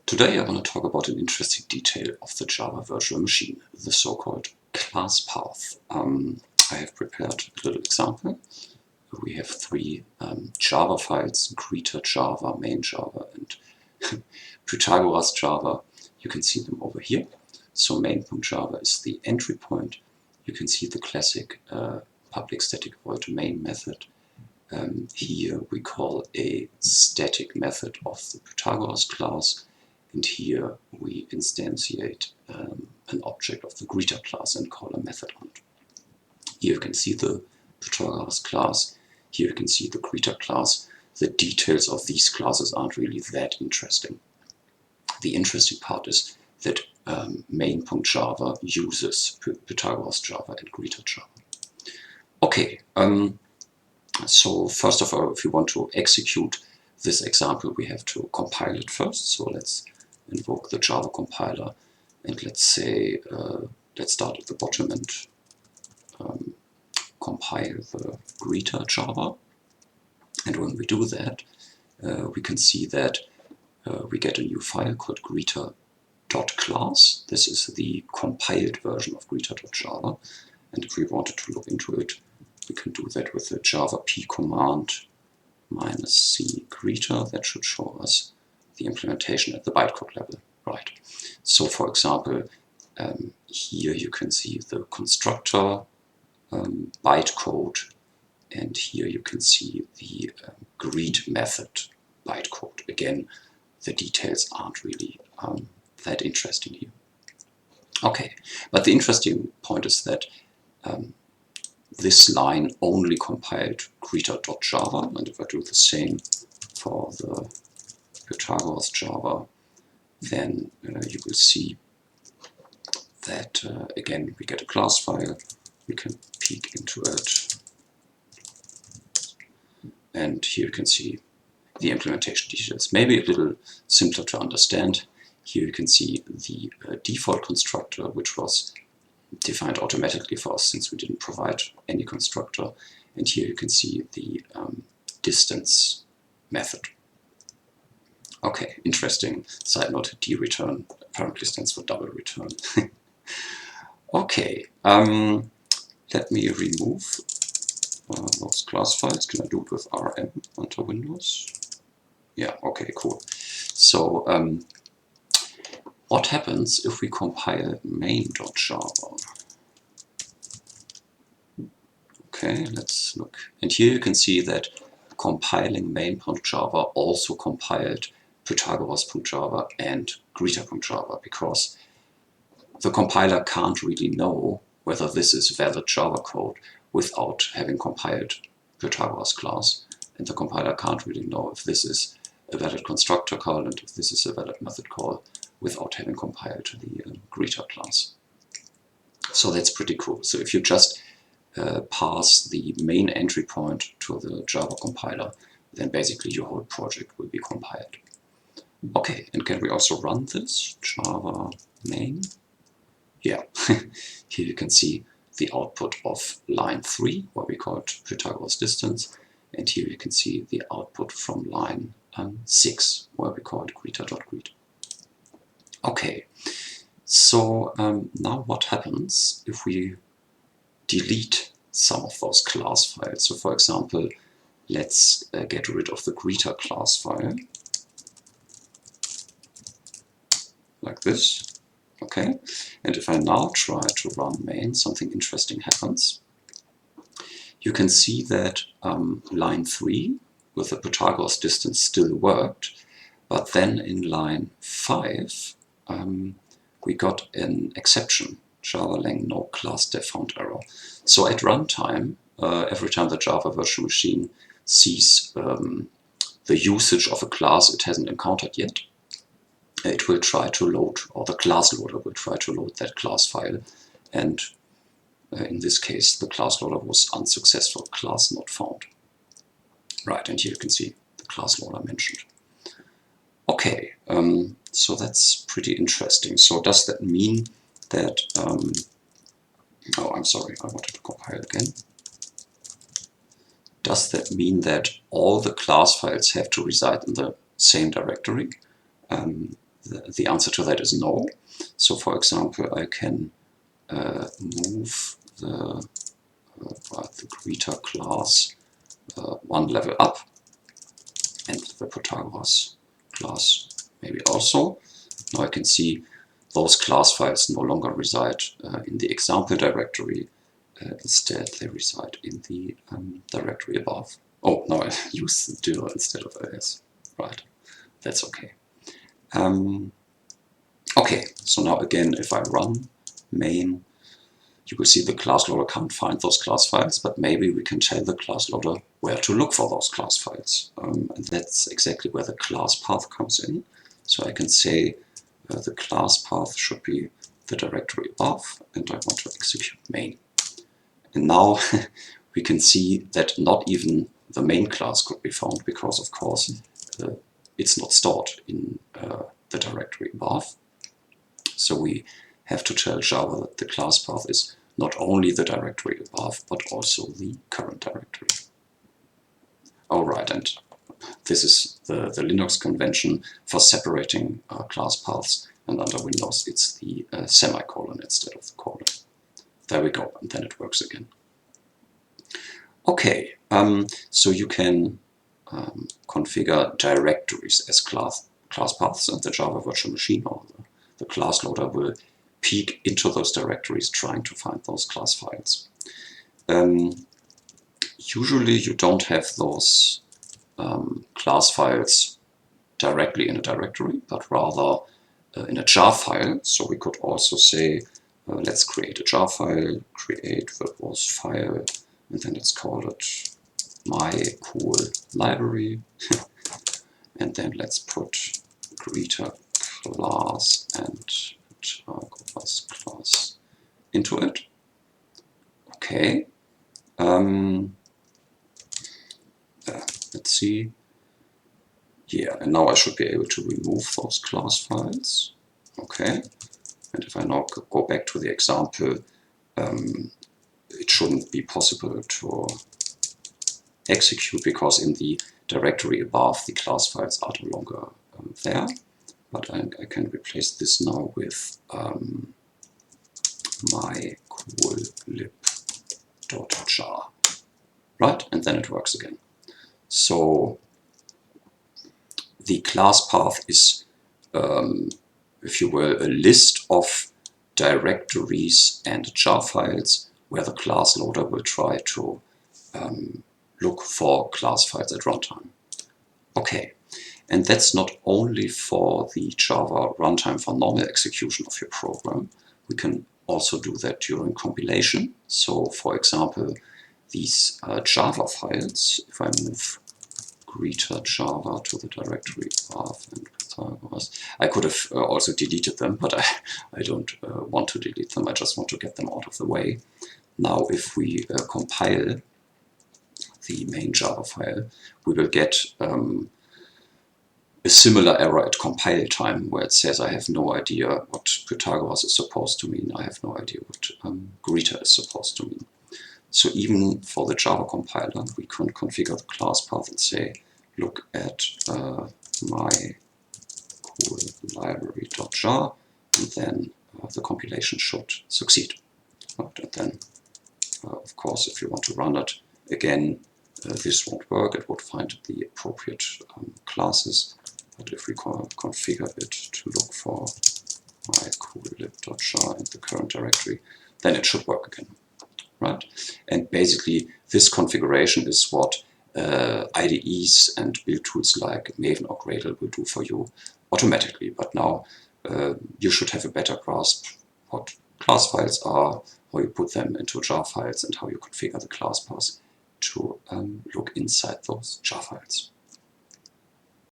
Today I want to talk about an interesting detail of the Java virtual machine, the so-called class path. I have prepared a little example. We have three Java files, greeter Java, main Java, and Pythagoras Java. You can see them over here. So main.java is the entry point. You can see the classic public static void main method. Here we call a static method of the Pythagoras class. And here we instantiate an object of the greeter class and call a method on it. Here you can see the Pythagoras class. Here you can see the greeter class. The details of these classes aren't really that interesting. The interesting part is that main.java uses Pythagoras Java and greeter Java. Okay, so first of all, if we want to execute this example, we have to compile it first. So let's invoke the Java compiler, and let's say, let's start at the bottom and compile the greeter Java. And when we do that, we can see that we get a new file called greeter.class. This is the compiled version of greeter.java. And if we wanted to look into it, we can do that with the javap command -c greeter. That should show us the implementation at the bytecode level. Right. So for example, here you can see the constructor bytecode, and here you can see the greet method bytecode. Again, the details aren't really that interesting here. Okay, but the interesting point is that this line only compiled greeter.java, and if I do the same for the Pythagoras Java, then you will see that again we get a class file. We can peek into it, and here you can see the implementation details. Maybe a little simpler to understand. Here you can see the default constructor, which was defined automatically for us since we didn't provide any constructor. And here you can see the distance method. Okay, interesting side note, dreturn apparently stands for double return. Okay, let me remove those class files. Can I do it with RM under Windows? Yeah, okay, cool. So what happens if we compile main.java? Okay, let's look. And here you can see that compiling main.java also compiled Pythagoras.java and greeter.java, because the compiler can't really know whether this is valid Java code without having compiled Pythagoras class. And the compiler can't really know if this is a valid constructor call and if this is a valid method call without having compiled the greeter class. So that's pretty cool. So if you just pass the main entry point to the Java compiler, then basically your whole project will be compiled. Okay, and can we also run this? Java main. Yeah, here you can see the output of line 3, where we call it Pythagoras distance, and here you can see the output from line 6, where we call it greeter.greet. Okay, so now what happens if we delete some of those class files? So for example, let's get rid of the greeter class file, like this. Okay, and if I now try to run main, something interesting happens. You can see that line 3 with the Pythagoras distance still worked, but then in line 5 we got an exception, Java lang NoClassDefFoundError. So at runtime, every time the Java virtual machine sees the usage of a class it hasn't encountered yet, it will try to load, or the ClassLoader will try to load that class file. And in this case, the ClassLoader was unsuccessful, class not found. Right, and here you can see the ClassLoader mentioned. Okay, so that's pretty interesting. So does that mean that, oh, I'm sorry, I wanted to compile again. Does that mean that all the class files have to reside in the same directory? the answer to that is no. So for example, I can move the greeter class one level up, and the Protagoras class maybe also. Now I can see those class files no longer reside in the example directory. Instead, they reside in the directory above. Oh, no, I use dir instead of as. Right, that's okay. Okay, so now again, if I run main, you will see the ClassLoader can't find those class files, but maybe we can tell the ClassLoader where to look for those class files. And that's exactly where the class path comes in. So I can say the class path should be the directory above, and I want to execute main. And now we can see that not even the main class could be found, because of course it's not stored in the directory above. So we have to tell Java that the class path is not only the directory above, but also the current directory. Alright, and this is the Linux convention for separating class paths, and under Windows it's the semicolon instead of the colon. There we go, and then it works again. Okay, so you can configure directories as class paths, and the Java virtual machine or the ClassLoader will peek into those directories trying to find those class files. Usually you don't have those class files directly in a directory, but rather in a jar file. So we could also say, let's create a jar file, create verbose file, and then let's call it my cool library. And then let's put greeter class and Protagoras class into it. Okay. Let's see. Yeah, and now I should be able to remove those class files. Okay. And if I now go back to the example, it shouldn't be possible to execute, because in the directory above the class files are no longer there. But I can replace this now with my cool lib.jar. Right, and then it works again. So the class path is, if you will, a list of directories and jar files where the ClassLoader will try to look for class files at runtime. Okay, and that's not only for the Java runtime for normal execution of your program. We can also do that during compilation. So for example, these Java files, if I move greeter Java to the directory path and Protagoras, I could have also deleted them, but I don't want to delete them. I just want to get them out of the way. Now if we compile the main Java file, we will get a similar error at compile time, where it says I have no idea what Protagoras is supposed to mean. I have no idea what greeter is supposed to mean. So even for the Java compiler, we can configure the class path and say, look at my cool library.jar, and then the compilation should succeed. Right, and then, of course, if you want to run it again, this won't work. It would find the appropriate classes. But if we configure it to look for my cool lib.jar in the current directory, then it should work again. Right? And basically, this configuration is what IDEs and build tools like Maven or Gradle will do for you automatically. But now you should have a better grasp what class files are, how you put them into jar files, and how you configure the class path to look inside those jar files.